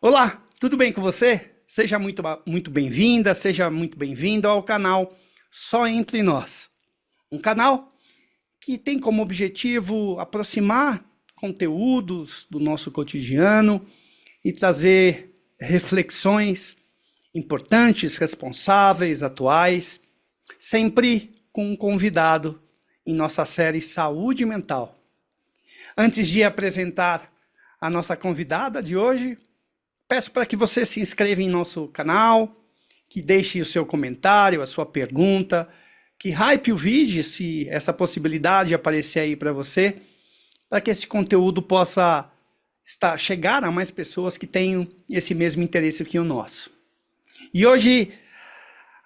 Olá, tudo bem com você? Seja muito bem-vinda, seja muito bem-vindo ao canal Só Entre Nós. Um canal que tem como objetivo aproximar conteúdos do nosso cotidiano e trazer reflexões importantes, responsáveis, atuais, sempre com um convidado em nossa série Saúde Mental. Antes de apresentar a nossa convidada de hoje, peço para que você se inscreva em nosso canal, que deixe o seu comentário, a sua pergunta, que hype o vídeo se essa possibilidade aparecer aí para você, para que esse conteúdo possa chegar a mais pessoas que tenham esse mesmo interesse que o nosso. E hoje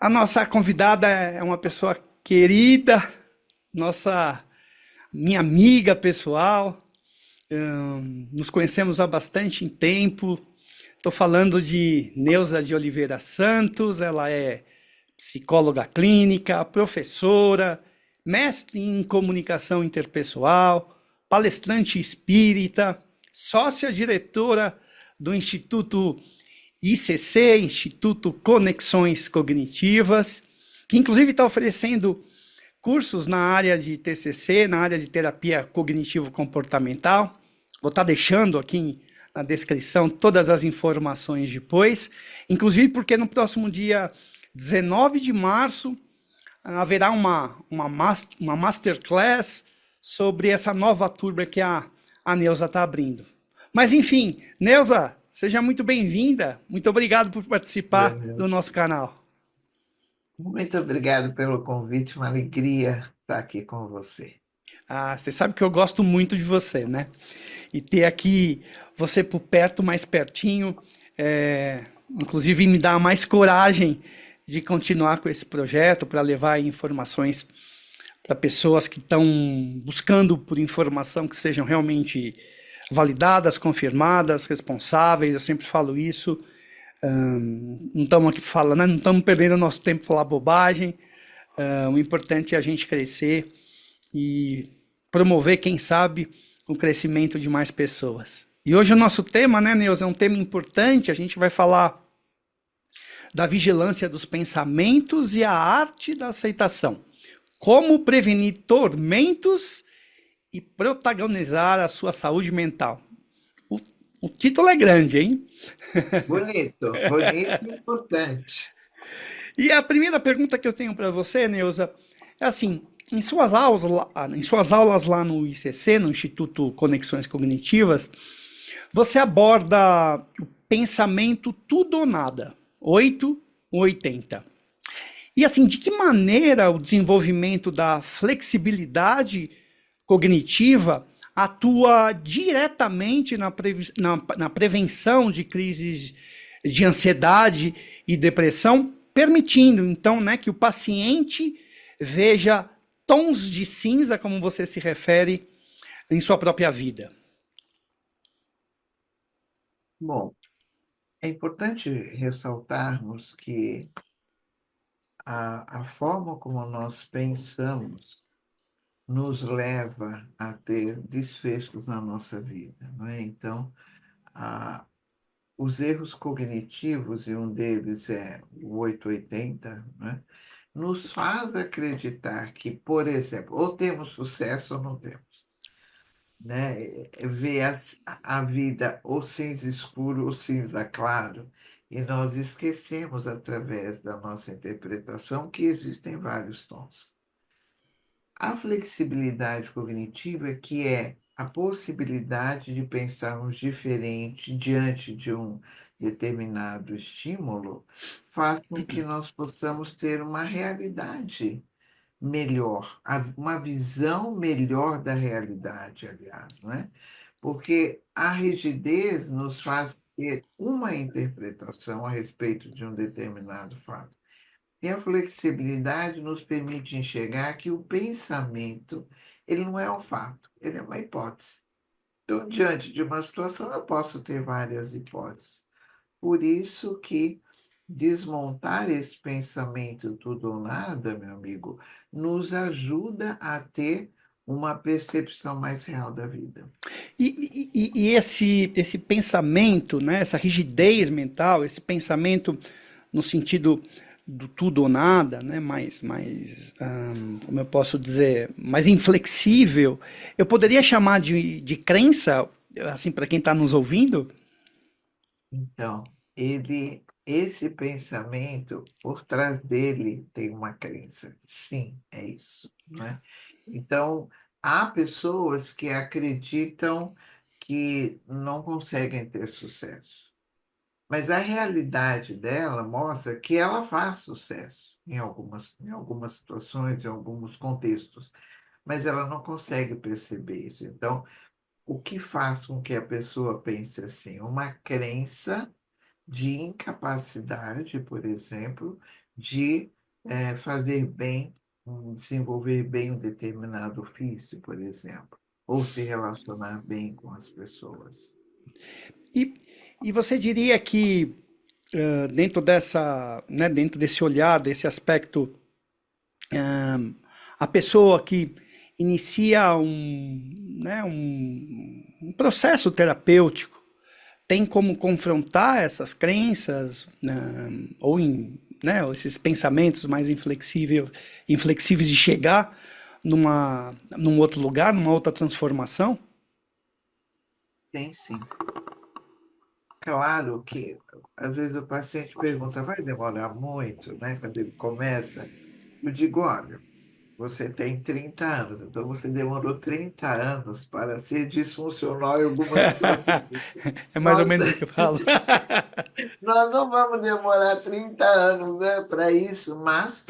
a nossa convidada é uma pessoa querida, minha amiga pessoal, nos conhecemos há bastante tempo. Estou falando de Neuza de Oliveira Santos, ela é psicóloga clínica, professora, mestre em comunicação interpessoal, palestrante espírita, sócia-diretora do Instituto ICC, Instituto Conexões Cognitivas, que inclusive está oferecendo cursos na área de TCC, na área de terapia cognitivo-comportamental. Vou estar deixando aqui na descrição todas as informações depois, inclusive porque no próximo dia 19 de março haverá uma masterclass sobre essa nova turma que a Neuza está abrindo. Mas enfim, Neuza, seja muito bem-vinda, muito obrigado por participar do nosso canal. Muito obrigado pelo convite, uma alegria estar aqui com você. Você sabe que eu gosto muito de você, né? E ter aqui você por perto, mais pertinho, inclusive me dá mais coragem de continuar com esse projeto para levar informações para pessoas que estão buscando por informação que sejam realmente validadas, confirmadas, responsáveis. Eu sempre falo isso. Não estamos aqui falando, né? Não estamos perdendo nosso tempo para falar bobagem. O importante é a gente crescer e promover, quem sabe, o crescimento de mais pessoas. E hoje o nosso tema, né, Neuza, é um tema importante. A gente vai falar da vigilância dos pensamentos e a arte da aceitação. Como prevenir tormentos e protagonizar a sua saúde mental. O, o título é grande, hein? Bonito, bonito e importante. E a primeira pergunta que eu tenho para você, Neuza, é assim: em suas aulas lá no ICC, no Instituto Conexões Cognitivas, você aborda o pensamento tudo ou nada, 8 ou 80. E assim, de que maneira o desenvolvimento da flexibilidade cognitiva atua diretamente na prevenção de crises de ansiedade e depressão, permitindo então, né, que o paciente veja tons de cinza, como você se refere, em sua própria vida? Bom, é importante ressaltarmos que a forma como nós pensamos nos leva a ter desfechos na nossa vida, não é? Então, a, os erros cognitivos, e um deles é o 880, né? Nos faz acreditar que, por exemplo, ou temos sucesso ou não temos, né? Ver a vida ou cinza escuro ou cinza claro, e nós esquecemos, através da nossa interpretação, que existem vários tons. A flexibilidade cognitiva, que é a possibilidade de pensarmos diferente diante de um determinado estímulo, faz com que nós possamos ter uma realidade melhor, uma visão melhor da realidade, aliás, não é? Porque a rigidez nos faz ter uma interpretação a respeito de um determinado fato. E a flexibilidade nos permite enxergar que o pensamento, ele não é um fato, ele é uma hipótese. Então, diante de uma situação, eu posso ter várias hipóteses. Por isso que desmontar esse pensamento tudo ou nada, meu amigo, nos ajuda a ter uma percepção mais real da vida. E esse pensamento, né, essa rigidez mental, esse pensamento no sentido do tudo ou nada, né, como eu posso dizer, mais inflexível, eu poderia chamar de crença, assim, para quem está nos ouvindo? Então, esse pensamento, por trás dele tem uma crença. Sim, é isso, não é? Então, há pessoas que acreditam que não conseguem ter sucesso, mas a realidade dela mostra que ela faz sucesso em algumas situações, em alguns contextos, mas ela não consegue perceber isso. Então, o que faz com que a pessoa pense assim? Uma crença de incapacidade, por exemplo, de fazer bem, desenvolver bem um determinado ofício, por exemplo, ou se relacionar bem com as pessoas. E, e você diria que dentro dessa, né, dentro desse olhar, desse aspecto, a pessoa que inicia né, um processo terapêutico tem como confrontar essas crenças, né, esses pensamentos mais inflexíveis de chegar num outro lugar, numa outra transformação? Tem sim. Claro que, às vezes, o paciente pergunta, vai demorar muito, né? Quando ele começa, eu digo, olha, você tem 30 anos, então você demorou 30 anos para ser disfuncional em algumas situações. É mais ou Nós, menos o que eu falo. nós não vamos demorar 30 anos, né, para isso, mas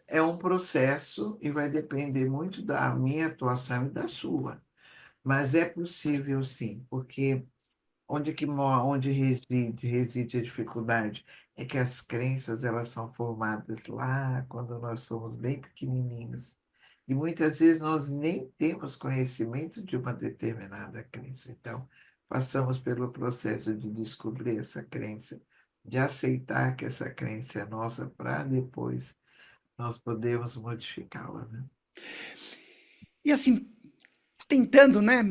é um processo e vai depender muito da minha atuação e da sua. Mas é possível sim, porque onde reside a dificuldade? É que as crenças elas são formadas lá quando nós somos bem pequenininhos. E muitas vezes nós nem temos conhecimento de uma determinada crença. Então, passamos pelo processo de descobrir essa crença, de aceitar que essa crença é nossa, para depois nós podermos modificá-la, né? E assim, tentando, né,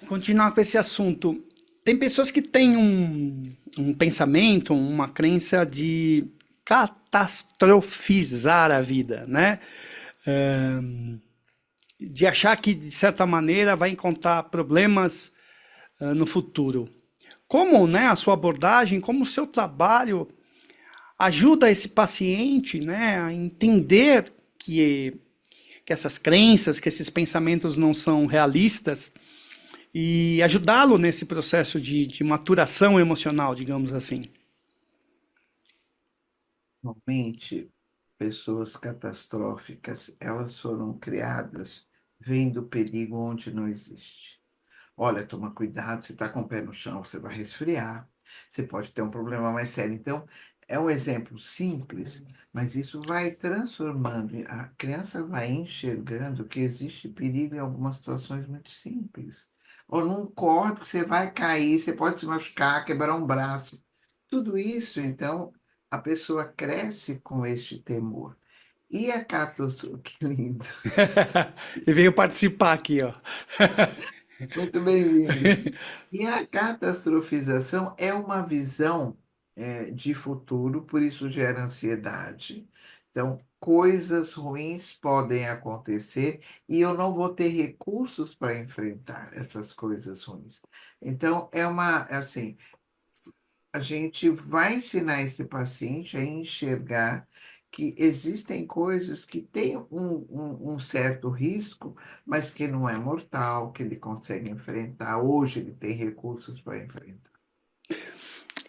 continuar com esse assunto, tem pessoas que têm um pensamento, uma crença de catastrofizar a vida, né? De achar que, de certa maneira, vai encontrar problemas no futuro. Como, né, a sua abordagem, como o seu trabalho ajuda esse paciente, né, a entender que essas crenças, que esses pensamentos não são realistas e ajudá-lo nesse processo de maturação emocional, digamos assim. Normalmente, pessoas catastróficas, elas foram criadas vendo o perigo onde não existe. Olha, toma cuidado, você está com o pé no chão, você vai resfriar, você pode ter um problema mais sério. Então, é um exemplo simples, mas isso vai transformando, a criança vai enxergando que existe perigo em algumas situações muito simples. Ou não corre, porque você vai cair, você pode se machucar, quebrar um braço. Tudo isso, então, a pessoa cresce com este temor. E a catástrofe, que lindo, E veio participar aqui, ó. muito bem-vindo. E a catastrofização é uma visão de futuro, por isso gera ansiedade. Então, coisas ruins podem acontecer e eu não vou ter recursos para enfrentar essas coisas ruins. Então, assim, a gente vai ensinar esse paciente a enxergar que existem coisas que têm um certo risco, mas que não é mortal, que ele consegue enfrentar. Hoje ele tem recursos para enfrentar.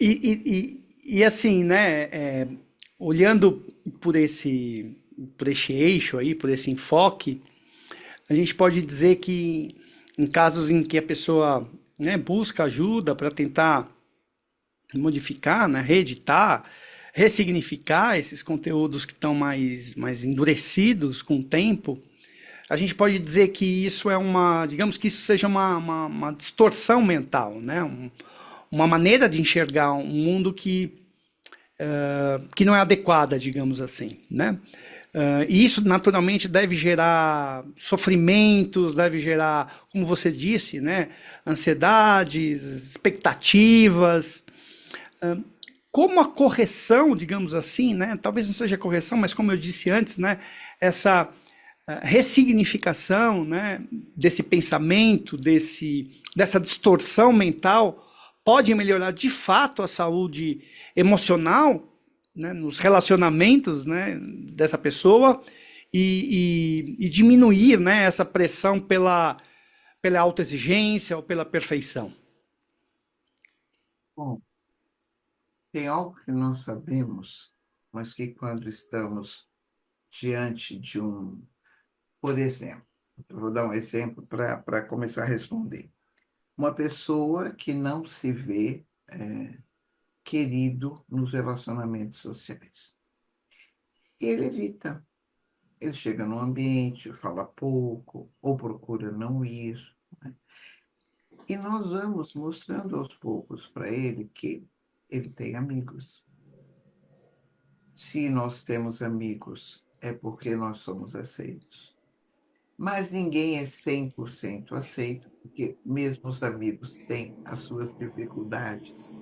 E assim, né, olhando por esse eixo aí, por esse enfoque, a gente pode dizer que em casos em que a pessoa, né, busca ajuda para tentar modificar, né, reeditar, ressignificar esses conteúdos que estão mais endurecidos com o tempo, a gente pode dizer que isso é digamos que isso seja uma distorção mental, né? Uma maneira de enxergar um mundo que não é adequada, digamos assim, né? E isso naturalmente deve gerar sofrimentos, deve gerar, como você disse, né, ansiedades, expectativas. Como a correção, digamos assim, né, talvez não seja correção, mas como eu disse antes, né, essa ressignificação, né, desse pensamento, dessa distorção mental, pode melhorar de fato a saúde emocional, né, nos relacionamentos, né, dessa pessoa e diminuir, né, essa pressão pela autoexigência ou pela perfeição. Bom, tem algo que nós sabemos, mas que quando estamos diante de um, por exemplo, eu vou dar um exemplo para começar a responder. Uma pessoa que não se vê querido nos relacionamentos sociais. Ele evita. Ele chega no ambiente, fala pouco, ou procura não ir. Né? E nós vamos mostrando aos poucos para ele que ele tem amigos. Se nós temos amigos, é porque nós somos aceitos. Mas ninguém é 100% aceito, porque mesmo os amigos têm as suas dificuldades.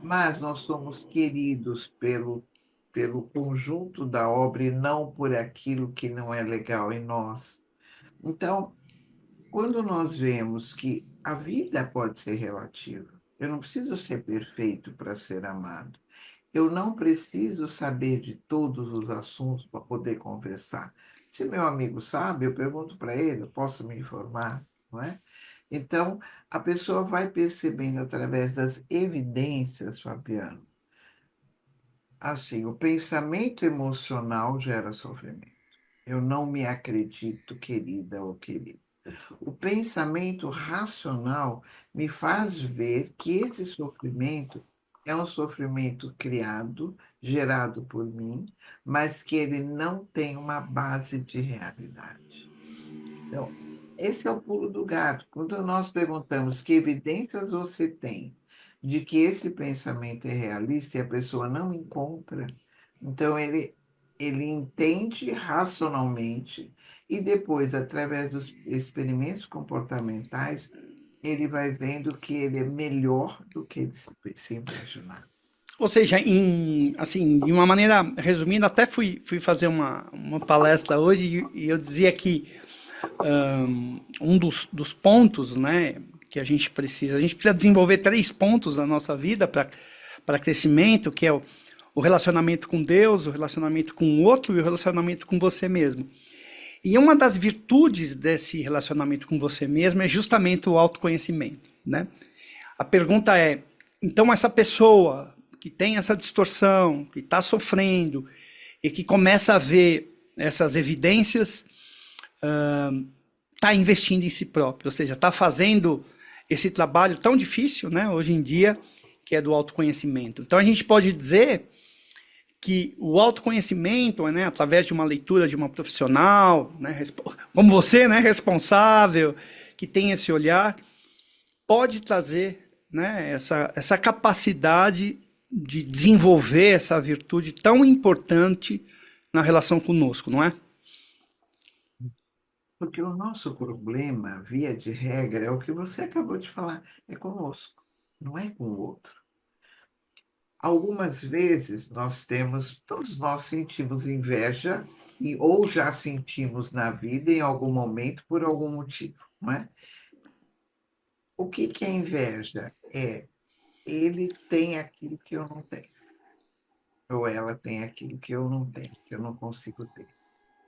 Mas nós somos queridos pelo conjunto da obra e não por aquilo que não é legal em nós. Então, quando nós vemos que a vida pode ser relativa, eu não preciso ser perfeito para ser amado. Eu não preciso saber de todos os assuntos para poder conversar. Se meu amigo sabe, eu pergunto para ele, eu posso me informar, não é? Então, a pessoa vai percebendo através das evidências, Fabiano, assim, o pensamento emocional gera sofrimento. Eu não me acredito querida ou querido. O pensamento racional me faz ver que esse sofrimento é um sofrimento criado, gerado por mim, mas que ele não tem uma base de realidade. Então, esse é o pulo do gato. Quando nós perguntamos que evidências você tem de que esse pensamento é realista e a pessoa não encontra, então ele entende racionalmente e depois, através dos experimentos comportamentais, ele vai vendo que ele é melhor do que ele se imaginar. Ou seja, assim, de uma maneira resumida, até fui fazer uma palestra hoje e eu dizia que um dos pontos, né, que a gente precisa desenvolver 3 pontos na nossa vida para crescimento, que é o relacionamento com Deus, o relacionamento com o outro e o relacionamento com você mesmo. E uma das virtudes desse relacionamento com você mesmo é justamente o autoconhecimento, né? A pergunta é, então essa pessoa que tem essa distorção, que está sofrendo e que começa a ver essas evidências, está investindo em si próprio, ou seja, está fazendo esse trabalho tão difícil, né, hoje em dia, que é do autoconhecimento. Então a gente pode dizer que o autoconhecimento, né, através de uma leitura de uma profissional, né, como você, né, responsável, que tem esse olhar, pode trazer, né, essa capacidade de desenvolver essa virtude tão importante na relação conosco, não é? Porque o nosso problema, via de regra, é o que você acabou de falar, é conosco, não é com o outro. Algumas vezes todos nós sentimos inveja e ou já sentimos na vida em algum momento por algum motivo, não é? O que que é inveja? É ele tem aquilo que eu não tenho, ou ela tem aquilo que eu não tenho, que eu não consigo ter.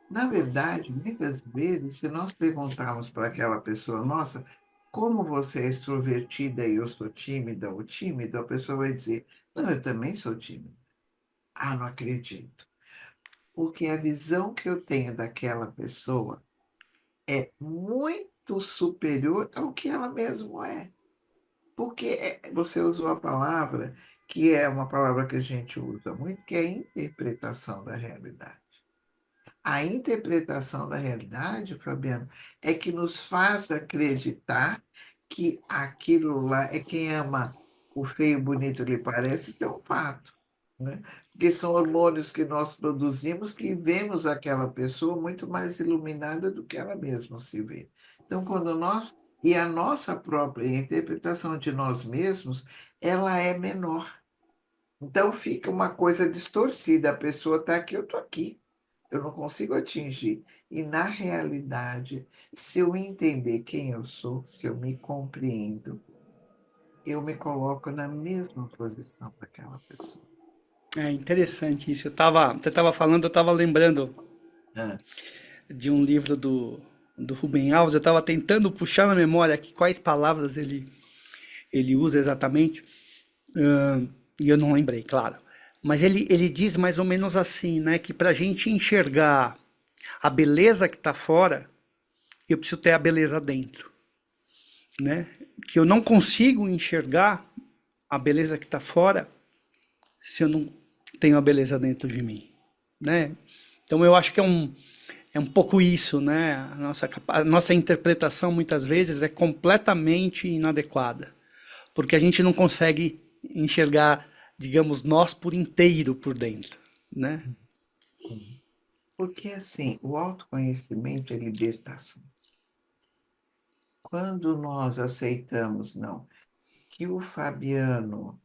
Na verdade, muitas vezes, se nós perguntarmos para aquela pessoa, nossa, como você é extrovertida e eu sou tímida ou tímido, a pessoa vai dizer, não, eu também sou tímida. Ah, não acredito. Porque a visão que eu tenho daquela pessoa é muito superior ao que ela mesma é. Porque você usou a palavra, que é uma palavra que a gente usa muito, que é a interpretação da realidade. A interpretação da realidade, Fabiano, é que nos faz acreditar que aquilo lá é quem ama o feio, bonito lhe parece, isso é um fato, né? porque são hormônios que nós produzimos que vemos aquela pessoa muito mais iluminada do que ela mesma se vê. Então, quando nós. E a nossa própria interpretação de nós mesmos, ela é menor. Então fica uma coisa distorcida. A pessoa está aqui, eu estou aqui. Eu não consigo atingir. E na realidade, se eu entender quem eu sou, se eu me compreendo, eu me coloco na mesma posição daquela pessoa. É interessante isso. Você estava falando, eu estava lembrando Ah, de um livro do Rubem Alves. Eu estava tentando puxar na memória aqui quais palavras ele usa exatamente, e eu não lembrei, claro. Mas ele diz mais ou menos assim, né? Que para a gente enxergar a beleza que está fora, eu preciso ter a beleza dentro, né? Que eu não consigo enxergar a beleza que está fora se eu não tenho a beleza dentro de mim, né? Então eu acho que é um pouco isso, né? A nossa interpretação muitas vezes é completamente inadequada, porque a gente não consegue enxergar, digamos, nós por inteiro por dentro, né? porque assim, o autoconhecimento é libertação. Quando nós aceitamos, não, que o Fabiano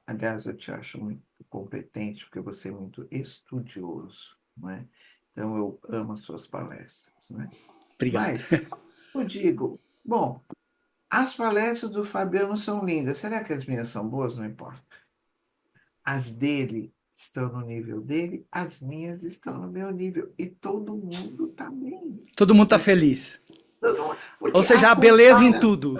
aliás, eu te acho muito competente, porque você é muito estudioso, não é? Então, eu amo as suas palestras, né? Obrigado. Mas eu digo, bom, as palestras do Fabiano são lindas. Será que as minhas são boas? Não importa. As dele estão no nível dele, as minhas estão no meu nível. E todo mundo está bem. Todo mundo está Porque, feliz. Ou porque seja, a beleza em tudo.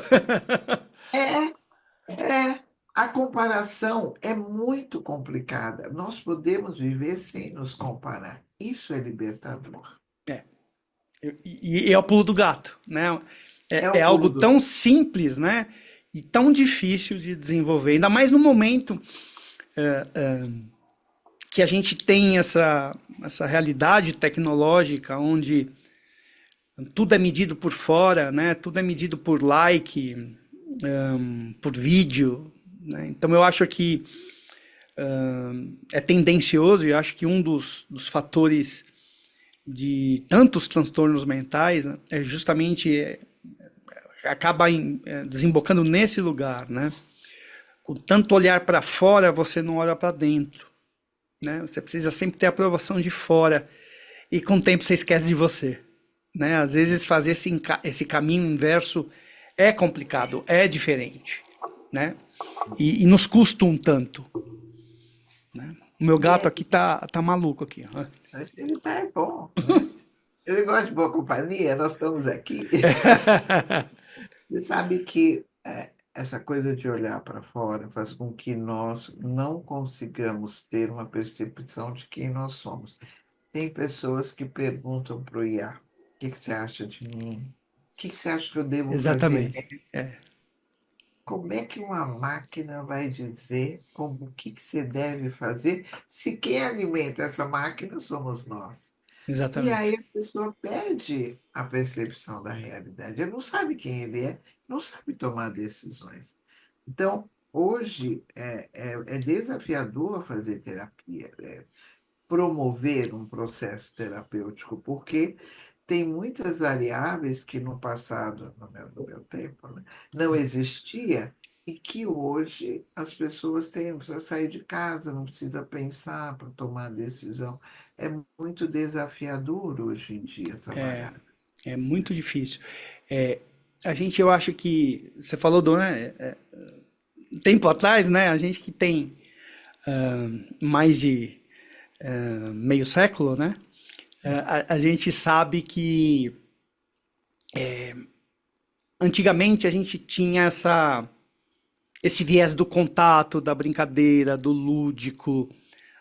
é, a comparação é muito complicada. Nós podemos viver sem nos comparar. Isso é libertador. É. E é o pulo do gato, né? É É o algo pulo do. tão simples, né? E tão difícil de desenvolver. Ainda mais no momento que a gente tem essa realidade tecnológica onde tudo é medido por fora, né? Tudo é medido por like, por vídeo, né? Então eu acho que é tendencioso e acho que um dos fatores de tantos transtornos mentais, né, é justamente acaba desembocando nesse lugar, né? Com tanto olhar para fora, você não olha para dentro, né? Você precisa sempre ter a aprovação de fora e com o tempo você esquece de você, né? Às vezes fazer esse caminho inverso é complicado, é diferente, né? E nos custa um tanto, né? O meu E gato aqui tá maluco aqui, ó. ele está é bom, né? Ele gosta de boa companhia, nós estamos aqui. Você sabe que essa coisa de olhar para fora faz com que nós não consigamos ter uma percepção de quem nós somos. Tem pessoas que perguntam para o IA: o que que você acha de mim? O que que você acha que eu devo fazer? Exatamente. É, Como é que uma máquina vai dizer como o que que você deve fazer se quem alimenta essa máquina somos nós? E aí exatamente. a pessoa perde a percepção da realidade. Ele não sabe quem ele é, não sabe tomar decisões. Então, hoje é desafiador fazer terapia, promover um processo terapêutico, porque tem muitas variáveis que no passado, no meu tempo, né, não existia e que hoje as pessoas têm, não precisa sair de casa, não precisa pensar para tomar decisão. É muito desafiador hoje em dia trabalhar. É muito difícil. É, eu acho que você falou do, né, tempo atrás, né, a gente que tem mais de meio século, né, a gente sabe que antigamente a gente tinha esse viés do contato, da brincadeira, do lúdico,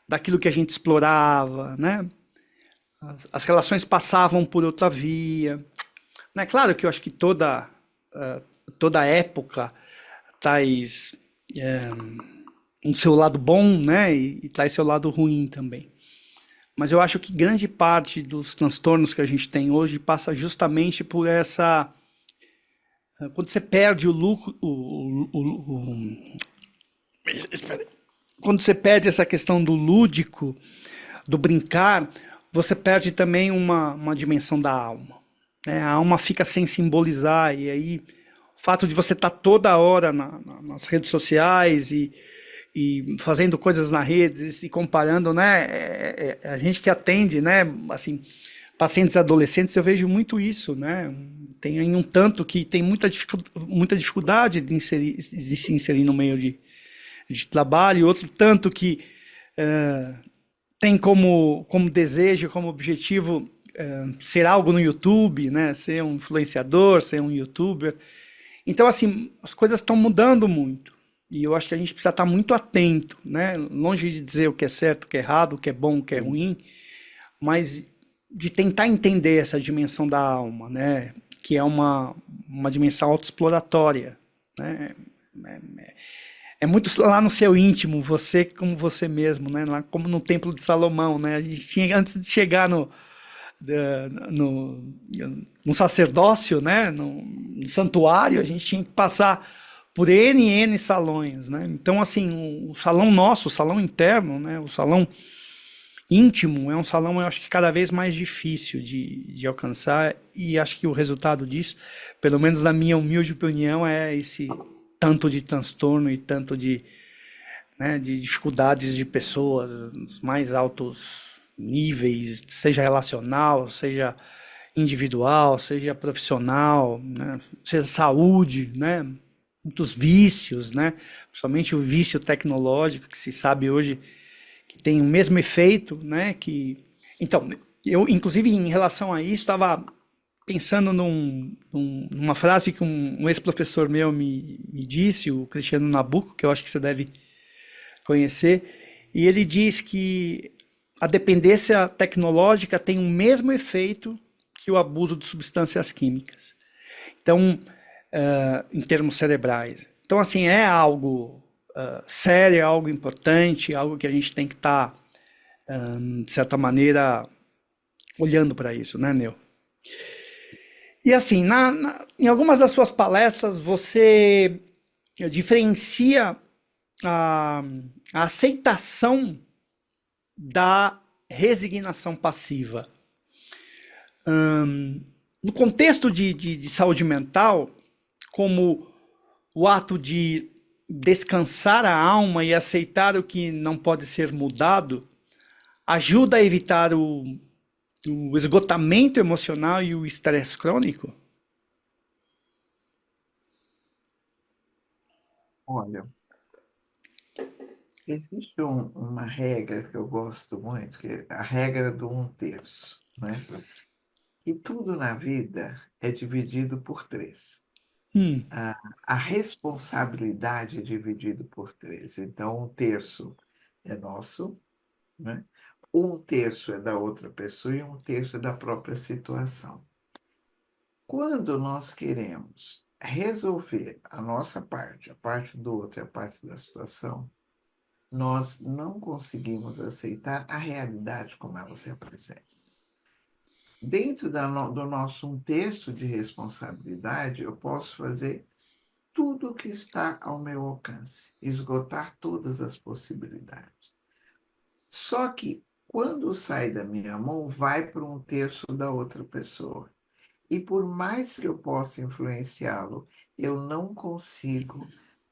daquilo que a gente explorava, né? As relações passavam por outra via. Né? Claro que eu acho que toda época traz um seu lado bom, né? E traz seu lado ruim também. Mas eu acho que grande parte dos transtornos que a gente tem hoje passa justamente por essa. Quando você perde o lucro. Espera aí. quando você perde essa questão do lúdico, do brincar, você perde também uma dimensão da alma, né? A alma fica sem simbolizar, e aí o fato de você estar toda hora nas redes sociais e fazendo coisas na rede e comparando, né? A gente que atende, né? Assim, pacientes adolescentes, eu vejo muito isso, né? Tem aí um tanto que tem muita dificuldade de se inserir no meio de trabalho, e outro tanto que tem como desejo, como objetivo ser algo no YouTube, né? Ser um influenciador, ser um YouTuber. Então, assim, as coisas estão mudando muito. E eu acho que a gente precisa estar muito atento, né? Longe de dizer o que é certo, o que é errado, o que é bom, o que é Sim. ruim, mas de tentar entender essa dimensão da alma, né? Que é uma dimensão autoexploratória, né? É muito lá no seu íntimo, você como você mesmo, né? Lá como no Templo de Salomão, né? A gente tinha, antes de chegar no, no sacerdócio, né? No santuário, a gente tinha que passar por N salões, né? Então, assim, o salão nosso, o salão interno, né? O salão íntimo é um salão, eu acho que cada vez mais difícil de alcançar, e acho que o resultado disso, pelo menos na minha humilde opinião, é esse tanto de transtorno e tanto né, de dificuldades de pessoas nos mais altos níveis, seja relacional, seja individual, seja profissional, né, seja saúde, né, muitos vícios, né, principalmente o vício tecnológico que se sabe hoje que tem o mesmo efeito, né, que então eu inclusive em relação a isso estava pensando numa frase que um ex-professor meu me disse, o Cristiano Nabuco, que eu acho que você deve conhecer, e ele diz que a dependência tecnológica tem o mesmo efeito que o abuso de substâncias químicas. Então, em termos cerebrais. Então, assim, é algo sério, é algo importante, algo que a gente tem que estar, de certa maneira, olhando para isso, né, Neu? E assim, em algumas das suas palestras, você diferencia a, a aceitação da resignação passiva. No contexto de saúde mental, como o ato de descansar a alma e aceitar o que não pode ser mudado, ajuda a evitar o esgotamento emocional e o estresse crônico? Olha, existe uma regra que eu gosto muito, que é a regra do um terço, né? E tudo na vida é dividido por três. Hum, A responsabilidade é dividida por três. Então, um terço é nosso, né? Um terço é da outra pessoa e um terço é da própria situação. Quando nós queremos resolver a nossa parte, a parte do outro e a parte da situação, nós não conseguimos aceitar a realidade como ela se apresenta. Dentro do nosso um terço de responsabilidade, eu posso fazer tudo o que está ao meu alcance, esgotar todas as possibilidades. Só que quando sai da minha mão, vai para um terço da outra pessoa. E por mais que eu possa influenciá-lo, eu não consigo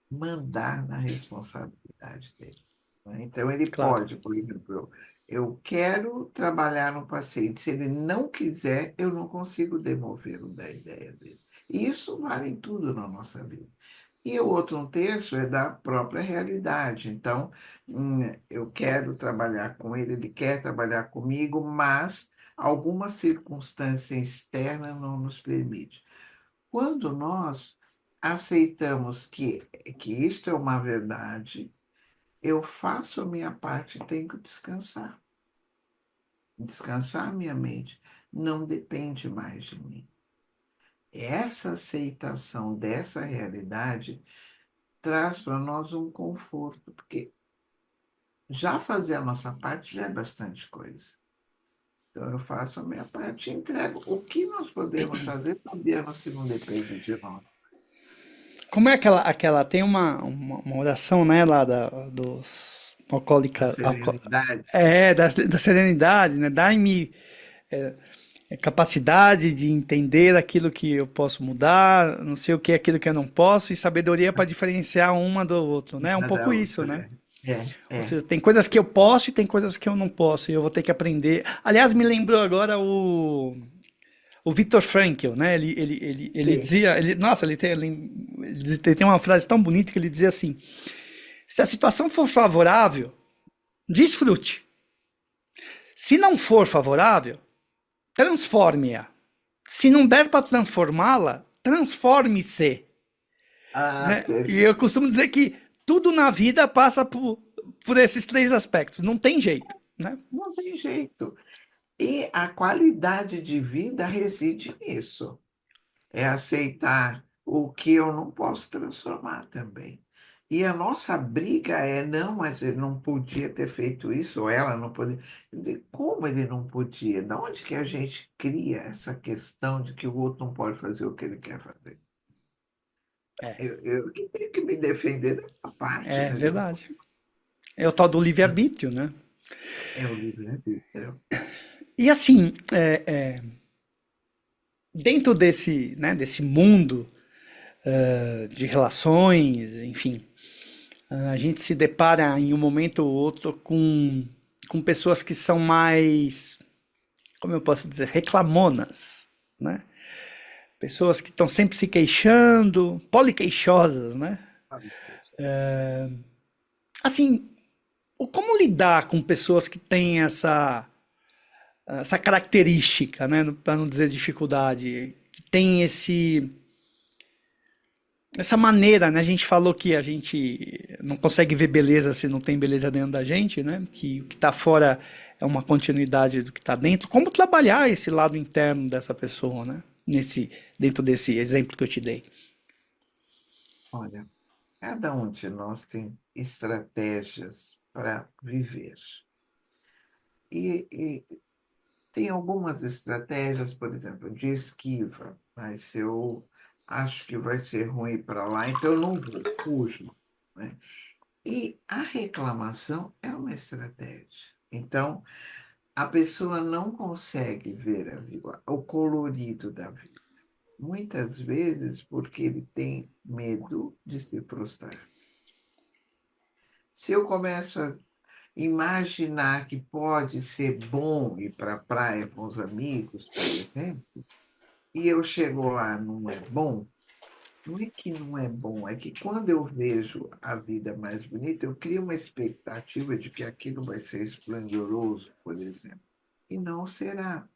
mandar na responsabilidade dele, né? Então, ele claro. pode, por exemplo, eu quero trabalhar no paciente. Se ele não quiser, eu não consigo demovê-lo da ideia dele. E isso vale em tudo na nossa vida. E o outro um terço é da própria realidade. Então, eu quero trabalhar com ele, ele quer trabalhar comigo, mas alguma circunstância externa não nos permite. Quando nós aceitamos que isto é uma verdade, eu faço a minha parte e tenho que descansar. Descansar a minha mente não depende mais de mim. Essa aceitação dessa realidade traz para nós um conforto, porque já fazer a nossa parte já é bastante coisa. Então, eu faço a minha parte e entrego. O que nós podemos fazer, Fabiano, se não depende de nós? Como é aquela tem uma oração, né, lá a alcoólica, serenidade. da serenidade, né? Dai-me capacidade de entender aquilo que eu posso mudar, não sei o que é aquilo que eu não posso, e sabedoria para diferenciar uma do outro, né? É um Uma da pouco isso, né? outra. É, Ou é. seja, tem coisas que eu posso e tem coisas que eu não posso, e eu vou ter que aprender. Aliás, me lembrou agora o Viktor Frankl, né? Ele Sim. dizia, nossa, ele tem uma frase tão bonita que ele dizia assim: se a situação for favorável, desfrute. Se não for favorável, transforme-a. Se não der para transformá-la, transforme-se. Ah, Né? E eu perfeito. costumo dizer que tudo na vida passa por esses três aspectos. Não tem jeito. Né? Não tem jeito. E a qualidade de vida reside nisso. É aceitar o que eu não posso transformar também. E a nossa briga é, não, mas ele não podia ter feito isso, ou ela não podia. Como ele não podia? Da onde que a gente cria essa questão de que o outro não pode fazer o que ele quer fazer? É, Eu que tenho que me defender da parte, é mas eu não verdade. É o tal do livre-arbítrio, né? é o livre-arbítrio. E assim, dentro desse mundo de relações, enfim, a gente se depara em um momento ou outro com pessoas que são mais, como eu posso dizer, reclamonas, né? Pessoas que estão sempre se queixando, poliqueixosas, né? Assim, como lidar com pessoas que têm essa característica, né? Para não dizer dificuldade, que tem essa maneira, né? A gente falou que a gente não consegue ver beleza se não tem beleza dentro da gente, né? Que o que está fora é uma continuidade do que está dentro. Como trabalhar esse lado interno dessa pessoa, né? Dentro desse exemplo que eu te dei. Olha, cada um de nós tem estratégias para viver. E tem algumas estratégias, por exemplo, de esquiva. Mas se eu acho que vai ser ruim para lá, então eu não vou, fujo, né? E a reclamação é uma estratégia. Então, a pessoa não consegue ver a vida, o colorido da vida. Muitas vezes porque ele tem medo de se frustrar. Se eu começo a imaginar que pode ser bom ir para a praia com os amigos, por exemplo, e eu chego lá, não é bom, não é que não é bom, é que quando eu vejo a vida mais bonita, eu crio uma expectativa de que aquilo vai ser esplendoroso, por exemplo, e não será.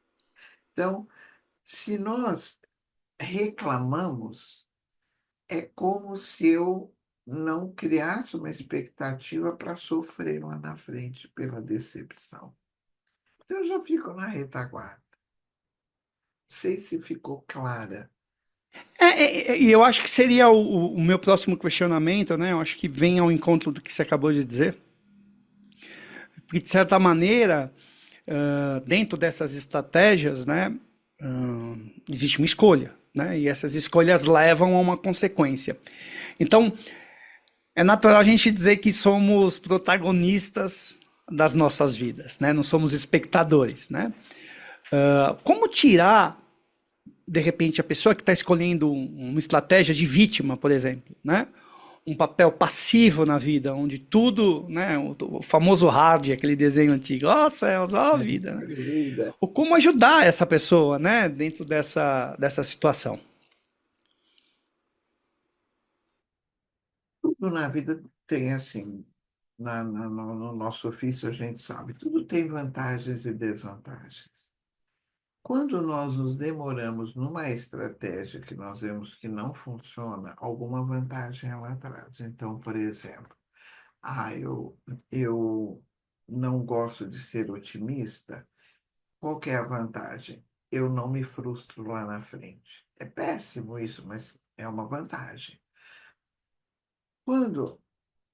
Então, se nós reclamamos, é como se eu não criasse uma expectativa para sofrer lá na frente pela decepção. Então, eu já fico na retaguarda. Não sei se ficou clara. E eu acho que seria o meu próximo questionamento, né? Eu acho que vem ao encontro do que você acabou de dizer. Porque, de certa maneira, dentro dessas estratégias, né, existe uma escolha, né? E essas escolhas levam a uma consequência. Então, é natural a gente dizer que somos protagonistas das nossas vidas, né? Não somos espectadores, né? Como tirar, de repente, a pessoa que está escolhendo uma estratégia de vítima, por exemplo, né? Um papel passivo na vida, onde tudo, né? O famoso hard, aquele desenho antigo, ó céus, ó a vida, né? Vida. Ou como ajudar essa pessoa, né? Dentro dessa situação. Tudo na vida tem assim, no nosso ofício a gente sabe, tudo tem vantagens e desvantagens. Quando nós nos demoramos numa estratégia que nós vemos que não funciona, alguma vantagem ela traz. Então, por exemplo, eu não gosto de ser otimista. Qual que é a vantagem? Eu não me frustro lá na frente. É péssimo isso, mas é uma vantagem. Quando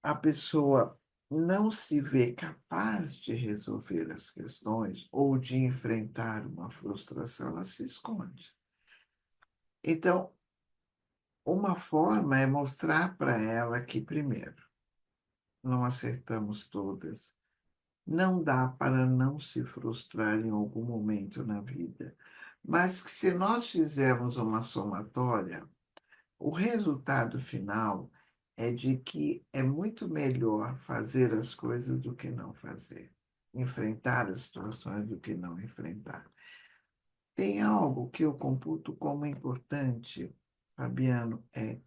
a pessoa não se vê capaz de resolver as questões ou de enfrentar uma frustração, ela se esconde. Então, uma forma é mostrar para ela que, primeiro, não acertamos todas. Não dá para não se frustrar em algum momento na vida. Mas que se nós fizermos uma somatória, o resultado final é de que é muito melhor fazer as coisas do que não fazer, enfrentar as situações do que não enfrentar. Tem algo que eu computo como importante, Fabiano, é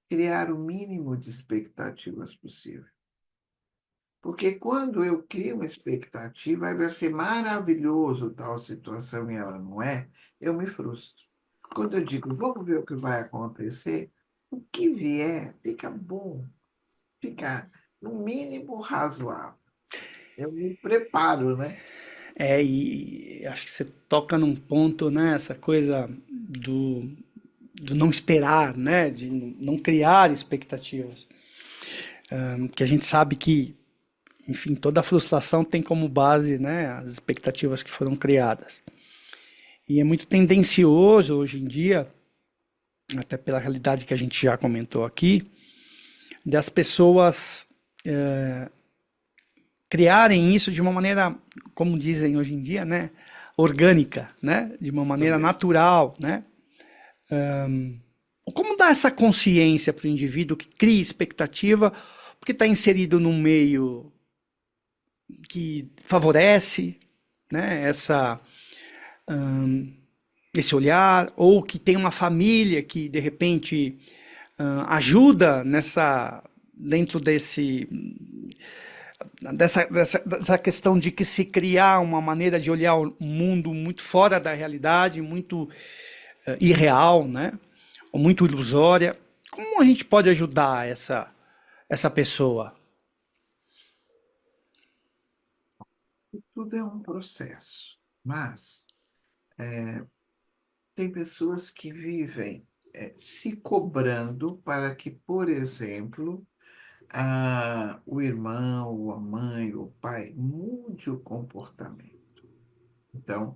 criar o mínimo de expectativas possível. Porque quando eu crio uma expectativa, aí vai ser maravilhoso tal situação e ela não é, eu me frustro. Quando eu digo, vamos ver o que vai acontecer, o que vier fica bom, fica no mínimo razoável. Eu me preparo, né? E acho que você toca num ponto, né? Essa coisa do não esperar, né? De não criar expectativas. Que a gente sabe que, enfim, toda frustração tem como base, né? As expectativas que foram criadas. E é muito tendencioso hoje em dia, até pela realidade que a gente já comentou aqui, das pessoas criarem isso de uma maneira, como dizem hoje em dia, né? Orgânica, né? De uma Muito maneira bem. natural, né? Como dar essa consciência para o indivíduo que cria expectativa, porque está inserido num meio que favorece, né, esse olhar, ou que tem uma família que de repente ajuda dentro dessa questão de que se criar uma maneira de olhar o mundo muito fora da realidade, muito irreal, né? Ou muito ilusória. Como a gente pode ajudar essa pessoa? Tudo é um processo, mas tem pessoas que vivem se cobrando para que, por exemplo, o irmão, a mãe, o pai mude o comportamento. Então,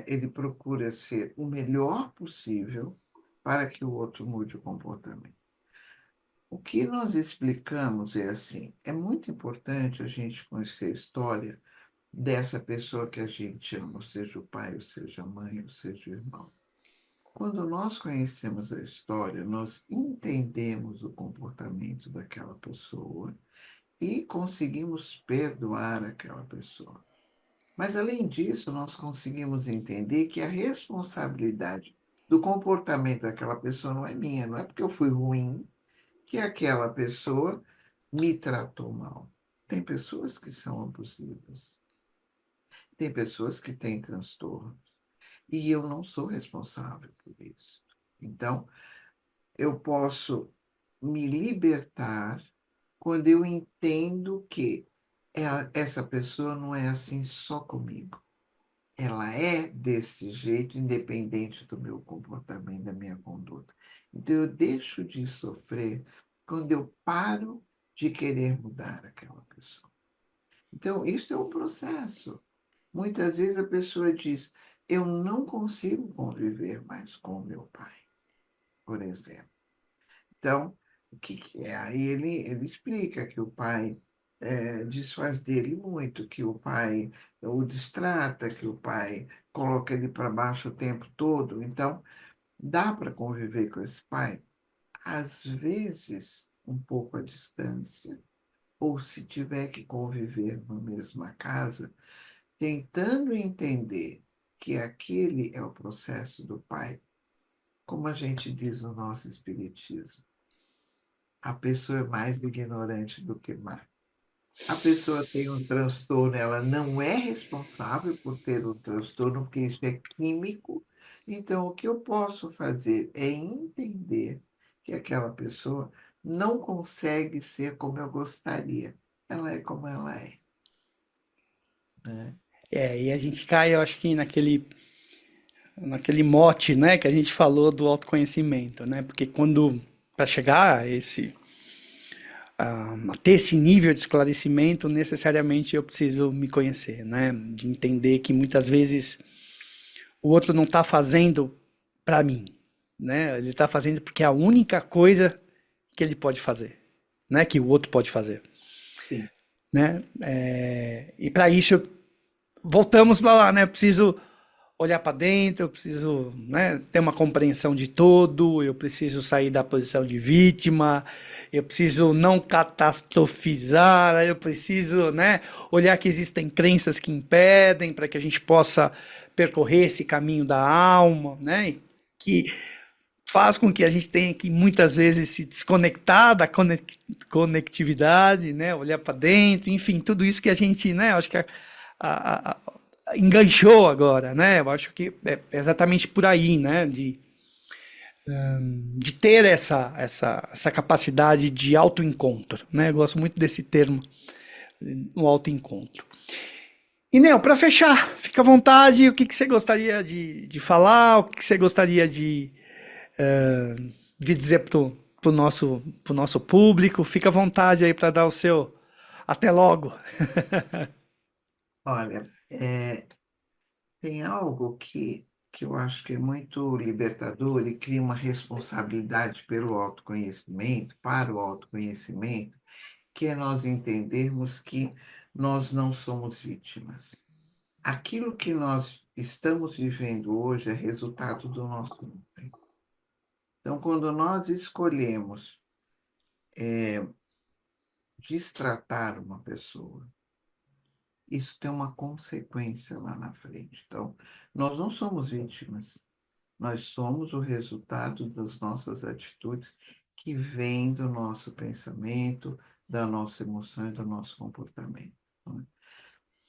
ele procura ser o melhor possível para que o outro mude o comportamento. O que nós explicamos é assim: é muito importante a gente conhecer a história dessa pessoa que a gente ama, seja o pai, ou seja a mãe, ou seja o irmão. Quando nós conhecemos a história, nós entendemos o comportamento daquela pessoa e conseguimos perdoar aquela pessoa. Mas, além disso, nós conseguimos entender que a responsabilidade do comportamento daquela pessoa não é minha, não é porque eu fui ruim que aquela pessoa me tratou mal. Tem pessoas que são abusivas, tem pessoas que têm transtornos, e eu não sou responsável por isso. Então, eu posso me libertar quando eu entendo que essa pessoa não é assim só comigo. Ela é desse jeito, independente do meu comportamento, da minha conduta. Então, eu deixo de sofrer quando eu paro de querer mudar aquela pessoa. Então, isso é um processo. Muitas vezes a pessoa diz: eu não consigo conviver mais com o meu pai, por exemplo. Então, o que que é? Aí ele explica que o pai desfaz dele muito, que o pai o distrata, que o pai coloca ele para baixo o tempo todo. Então, dá para conviver com esse pai, às vezes, um pouco à distância, ou se tiver que conviver na mesma casa, tentando entender que aquele é o processo do pai, como a gente diz no nosso espiritismo. A pessoa é mais ignorante do que má. A pessoa tem um transtorno, ela não é responsável por ter um transtorno, porque isso é químico. Então, o que eu posso fazer é entender que aquela pessoa não consegue ser como eu gostaria. Ela é como ela é, né? E a gente cai, eu acho que naquele mote, né, que a gente falou do autoconhecimento, né? Porque quando para chegar a ter esse nível de esclarecimento, necessariamente eu preciso me conhecer, né? De entender que muitas vezes o outro não está fazendo para mim, né? Ele está fazendo porque é a única coisa que ele pode fazer, né? Que o outro pode fazer. sim. né? E para isso, voltamos para lá, né? Eu preciso olhar para dentro, eu preciso, né, ter uma compreensão de todo, eu preciso sair da posição de vítima, eu preciso não catastrofizar, eu preciso, né, olhar que existem crenças que impedem para que a gente possa percorrer esse caminho da alma, né, que faz com que a gente tenha que muitas vezes se desconectar da conectividade, né, olhar para dentro, enfim, tudo isso que a gente, né, acho que a, enganchou agora, né? Eu acho que é exatamente por aí, né? De ter essa capacidade de autoencontro, né? Eu gosto muito desse termo, o autoencontro. E, Nel, para fechar, fica à vontade, o que você gostaria de falar, o que você gostaria de dizer pro nosso público, fica à vontade aí para dar o seu até logo. Olha, tem algo que eu acho que é muito libertador e cria uma responsabilidade pelo autoconhecimento, para o autoconhecimento, que é nós entendermos que nós não somos vítimas. Aquilo que nós estamos vivendo hoje é resultado do nosso empenho. Então, quando nós escolhemos destratar uma pessoa, isso tem uma consequência lá na frente. Então, nós não somos vítimas, nós somos o resultado das nossas atitudes que vêm do nosso pensamento, da nossa emoção e do nosso comportamento. Não é?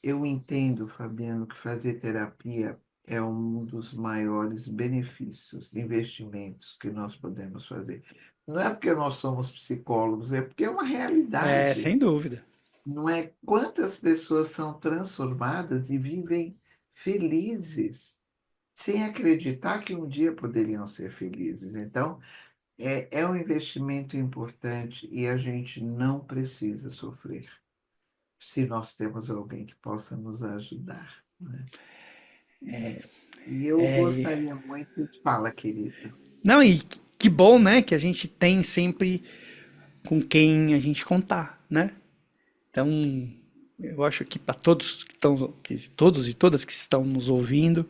Eu entendo, Fabiano, que fazer terapia é um dos maiores benefícios, investimentos que nós podemos fazer. Não é porque nós somos psicólogos, é porque é uma É, realidade. sem dúvida. Não é quantas pessoas são transformadas e vivem felizes, sem acreditar que um dia poderiam ser felizes. Então, é um investimento importante e a gente não precisa sofrer se nós temos alguém que possa nos ajudar, né? E eu gostaria muito de... Fala, querida. Não, e que bom, né, que a gente tem sempre com quem a gente contar, né? Então, eu acho que para todos que estão, que todos e todas que estão nos ouvindo,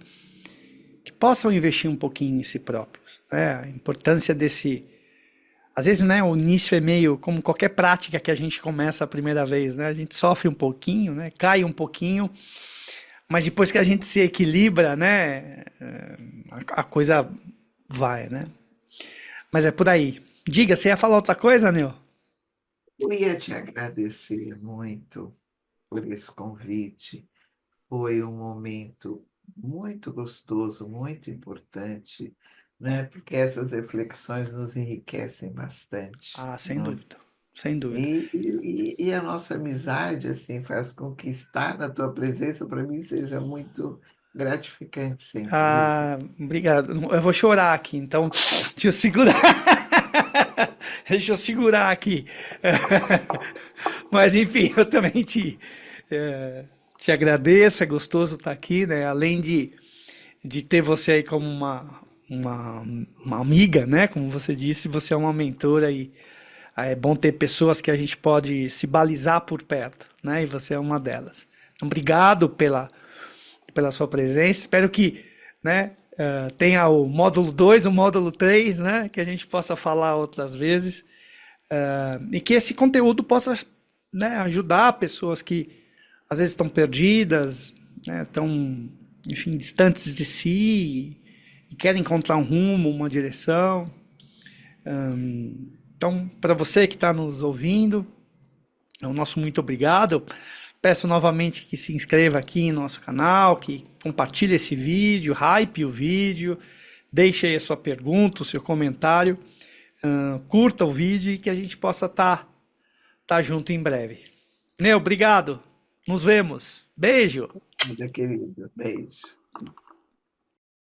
que possam investir um pouquinho em si próprios, né? A importância desse, às vezes, né, o início é meio como qualquer prática que a gente começa a primeira vez, né? A gente sofre um pouquinho, né? Cai um pouquinho, mas depois que a gente se equilibra, né, a coisa vai, né? Mas é por aí. Diga, você ia falar outra coisa, Nil? Eu ia te agradecer muito por esse convite. Foi um momento muito gostoso, muito importante, né? Porque essas reflexões nos enriquecem bastante, Ah, sem né? dúvida. Sem dúvida. E a nossa amizade, assim, faz com que estar na tua presença, para mim, seja muito gratificante sempre, viu, Fábio? Ah, obrigado. Eu vou chorar aqui, então deixa eu segurar. Deixa eu segurar aqui. Mas enfim, eu também te agradeço, é gostoso estar aqui, né? Além de ter você aí como uma amiga, né? Como você disse, você é uma mentora e é bom ter pessoas que a gente pode se balizar por perto, né? E você é uma delas. Então, obrigado pela sua presença. Espero que, né, tenha o módulo 2, o módulo 3, né, que a gente possa falar outras vezes, e que esse conteúdo possa, né, ajudar pessoas que às vezes estão perdidas, né, estão, enfim, distantes de si e querem encontrar um rumo, uma direção. Então, para você que está nos ouvindo, é o nosso muito obrigado. Peço novamente que se inscreva aqui no nosso canal, que compartilhe esse vídeo, hype o vídeo, deixe aí a sua pergunta, o seu comentário, curta o vídeo e que a gente possa tá junto em breve. Neu, obrigado. Nos vemos. Beijo. Minha querida, beijo.